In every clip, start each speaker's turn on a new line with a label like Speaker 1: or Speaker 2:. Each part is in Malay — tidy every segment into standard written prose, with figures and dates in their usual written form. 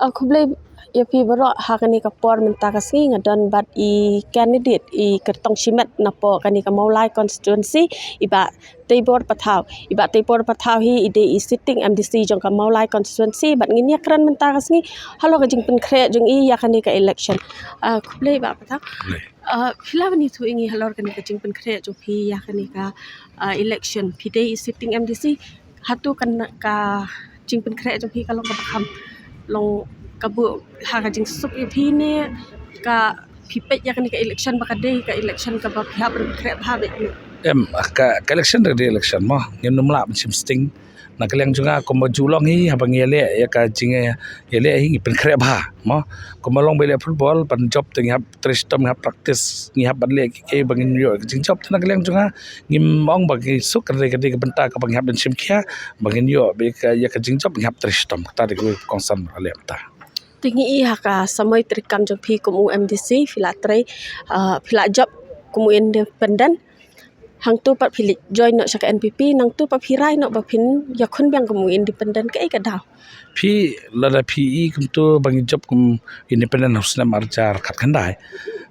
Speaker 1: Aku boleh ya pi barak hakani kapor menta kasngi ngadon bat candidate kertong shimet napo kani ka maulai constituency iba tebor patau hi ide sitting MDC jong ka maulai constituency bat ngini kran menta kasngi halo ka jing pen kre jong ya kani ka election aku boleh ba patau Phila bani tu ingi halor kani ka jing pen kre jong pi ya kani ka election pi de sitting MDC hatu kan ka jing pen kre jong pi kalau ka bakam long kabu haka jing sup pi ne ka pipet ya kan ka election bakade ka election ka ba pihak berkrep ha be
Speaker 2: ka election de election mah ngin numla macam sting na keleng juga ko majulong hi habang yele ya ka jinge yele hi pen krep ha mah ko malong bele football pan job teng hab tristom hab practice ngi hab le ke bangin yo jing job na keleng juga ngim mong bagi suk kade kade benta ka bang hab den sim kya bangin yo be ka ya ka jing job hab tristom ta de ko konsan ale ta
Speaker 1: tingi haka samoi trikam jong pi kumu MDC filatrai fila job kumu independent hang tu pat pilik join no saka NPP nang tu pat pirai no bapin yakun biang kumu independent ke ka daw
Speaker 2: pi lada PE kum tu bangi job kum independent husna marjar khat khandai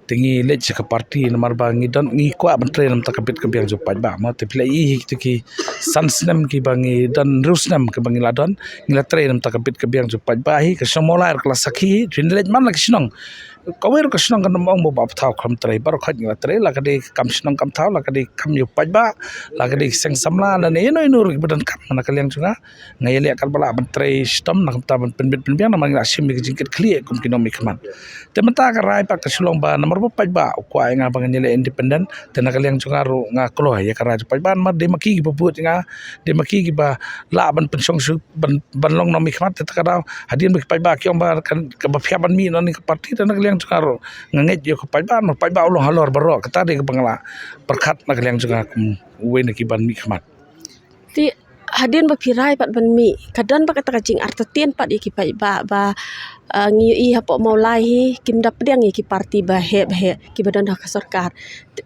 Speaker 2: tingi le chaka party namar bangi don ngi kwa bantre nam takapit ke biang jopai ba ma te play hi ki sansnam ki bangi don rusnam ke bangi ladon ngila tre nam takapit ke biang jopai ba hi ke somolar kelas sakhi twinlet man lak sinong kawir ka sinong kan mong bo thau kham tre bar khat ngila tre la kade kam sinong kam thau la kade kam jopai ba la kade seng samla na ne no inur badan kam na kaliang chunga ngai le kal bala bantre stom na kam ta ban penbit penbiang na mangi asim mi jingkit clear kum kinomi khaman te mata ka rai pa ka silong ba nomor pai ba kwa nga bangan nile independent tena kaliang chunga ro nga klo ya kara pai ban mar de maki gi bubut nga de maki gi ba la ban pensong su ban long no mi khamat te ka hadin pai ba kyong ba kan ka ba phya ban mi no ni ka parti tena kaliang chunga ro nga nget yo pai ba no pai ba ulo halor baro kata de ka bangla perkhat na kaliang chunga we na ki ban mi khamat
Speaker 1: ti hadin ba pirai pat ban mi kadan ba kata kajing artatien pat iki pai ba ngi i hapo maulai hi kim dap diang iki parti ba he ki badan ka sarkar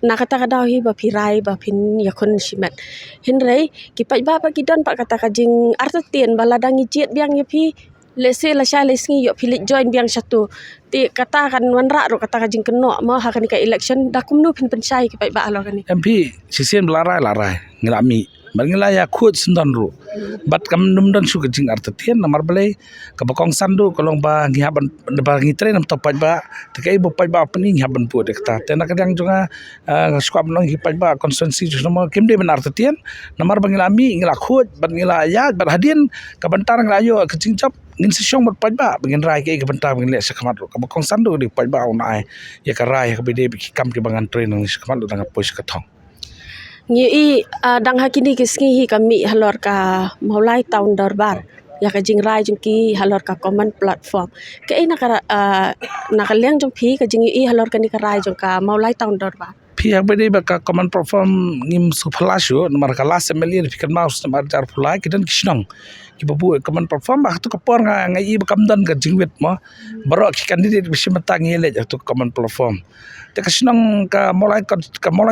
Speaker 1: na kata kadaw hi ba pirai ba pin yakun shimet hinrei ki pai ba kidan pa kata kajing artatien bala dangi jet biang ye pi lese la sha lesngi yo pilik join biang satu ti kata kan wanra ro kata kajing keno ma ha kan ka election dakumnu pin pensai ki pai ba alo kan
Speaker 2: MP sisien larai ngilami Bangila ya khut sundan ru bat kam num dan su kajing artatien namar balai ka bakong sandu kolong ba ngi haban ba ngi tre nam topat ba te kai bo pai ba pani ngi haban pu dekta te na kadang juga squab nong hi pai ba constituency ju nomor kim de ben artatien namar bangila mi ngila khut bat ngila ya bat hadin ka bantar ngila yo kajing chap ngin sisyong bat pai ba bangin rai ke bantar bangin le sakamat ru ka bakong sandu di pai ba unai ya ka rai ka bede bi kam ki bangan tre nang sakamat ru dang pois ka thong
Speaker 1: ngi dang hakini kisngi hi kami halor ka maulai tahun darbar ya ka jingrai jungki halor ka common platform ke ina ka nakaliang jong phi ka jingi halor ka ni ka rai jong ka maulai tahun darbar
Speaker 2: pihak bede baka common platform ngim sufalasyo nomor kala semelian fikir maus nomor jar fulai kidan kisnong ki babu common platform ba tu kapor nga ngai bakamdan ka jingwet mo baro ki candidate bisi matang yele tu common platform te kisnong ka mulai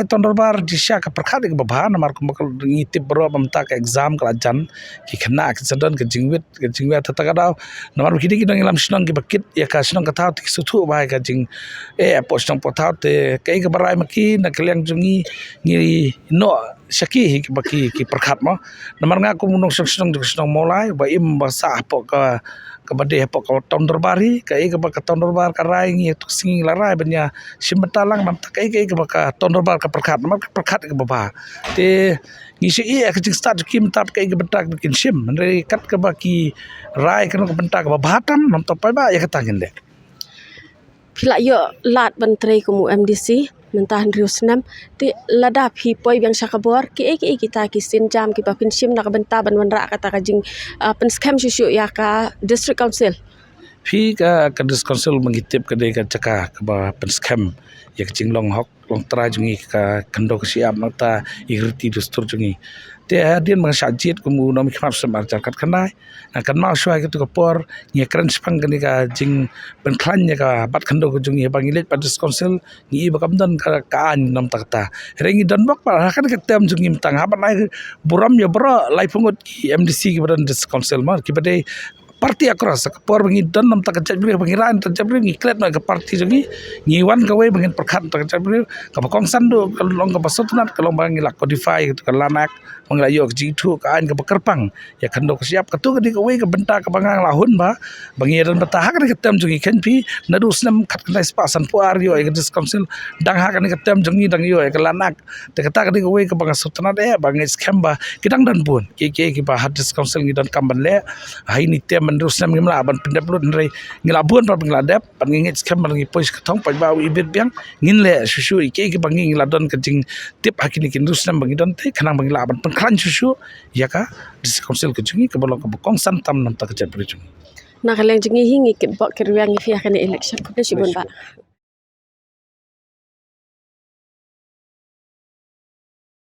Speaker 2: tonderbar disya ka perkhat ke babha nomor kumakal ngitip baro pamta ka exam ka jan ki khna ka sadon ka jingwet ta daw nomor kidi kidong ilam snong ki bakit ya ka snong ka thau ti suthu ba ka jing postong pothau te kai ka barai maki na kaliang jungi ngi no syaki hi baki ki perkhat mo namar nga ko munong snong molai ba im ba sa po ka bade po ka ton derbari kai ka ba ka ton derbar ka rai ngi tu singi la rai banya simbetalang mam ta kai ka ba ka ton derbar ka perkhat namar ka perkhat ka ba te ngi si ka jing start kim tap kai ka betak bikin sim re kat ka ba ki rai ka no ka bentak ba batam nam to pai ba ya ka tangin de
Speaker 1: pila yo lat bantrei kumu MDC mentahan riusnam ti lada phi poi biang sakabor ki kita ki sinjam ki bapin sim nak benta ban wanra kata kajing pen scam susu ya ka district council
Speaker 2: phi ka district council mengitip ka de ka caka ka ba pen scam ya kajing long hok long tra jungi ka kendo ka siap mata irti dustur jungi te hadin mga sajit kumu no mi khap samar kat kanai kan mau shwai ka tu ka por ni kran spang ka ni ka jing ben klan ya ka bat kendo ko jungi bangilet pa district council ni bakam dan ka an nam takta rengi dan bak pa kan ka tem jungi mtang haban lai buram ya bro lai pungut ki MDC ki badan district council ma ki bade parti aku rasa kapor bangi don nam tak kecap beri bangiran tak kecap beri ngiklet nak ke parti jangi ngiwan kawe bangin perkat tak kecap beri kapal kongsan do kalau long kapal sotunat kalau bangi lak codify itu kalau lanak mengelayu ke jitu ke ain ke kerpang ya kan do siap ketu ke kawe ke bentak ke bangang lahun ba bangi dan betahak ni ketem jangi kan pi nadu senam kat kendai sepasan puar yo ke diskonsil dang hak ni ketem jangi dang yo ke lanak tak kata ke kawe ke bangang sotunat bangi scam ba kidang dan pun ke ba hadis konsil ngidan kamban le hai ni tem terus nam ngimla ban pendap lut nrai ngilabun pa ngladap pan ngit skam ngi pois ketong pa ba ibet biang ngin le susu ike ke bangi ngladon kencing tip hakini kin terus nam bangi don te kanang bangi laban pen kran susu ya ka dis konsil kejungi ke bolong ke bokong santam nam tak kejap berjung
Speaker 1: Nakaleng jengi hingi kit bok kirwiang fi akan election ko si bon ba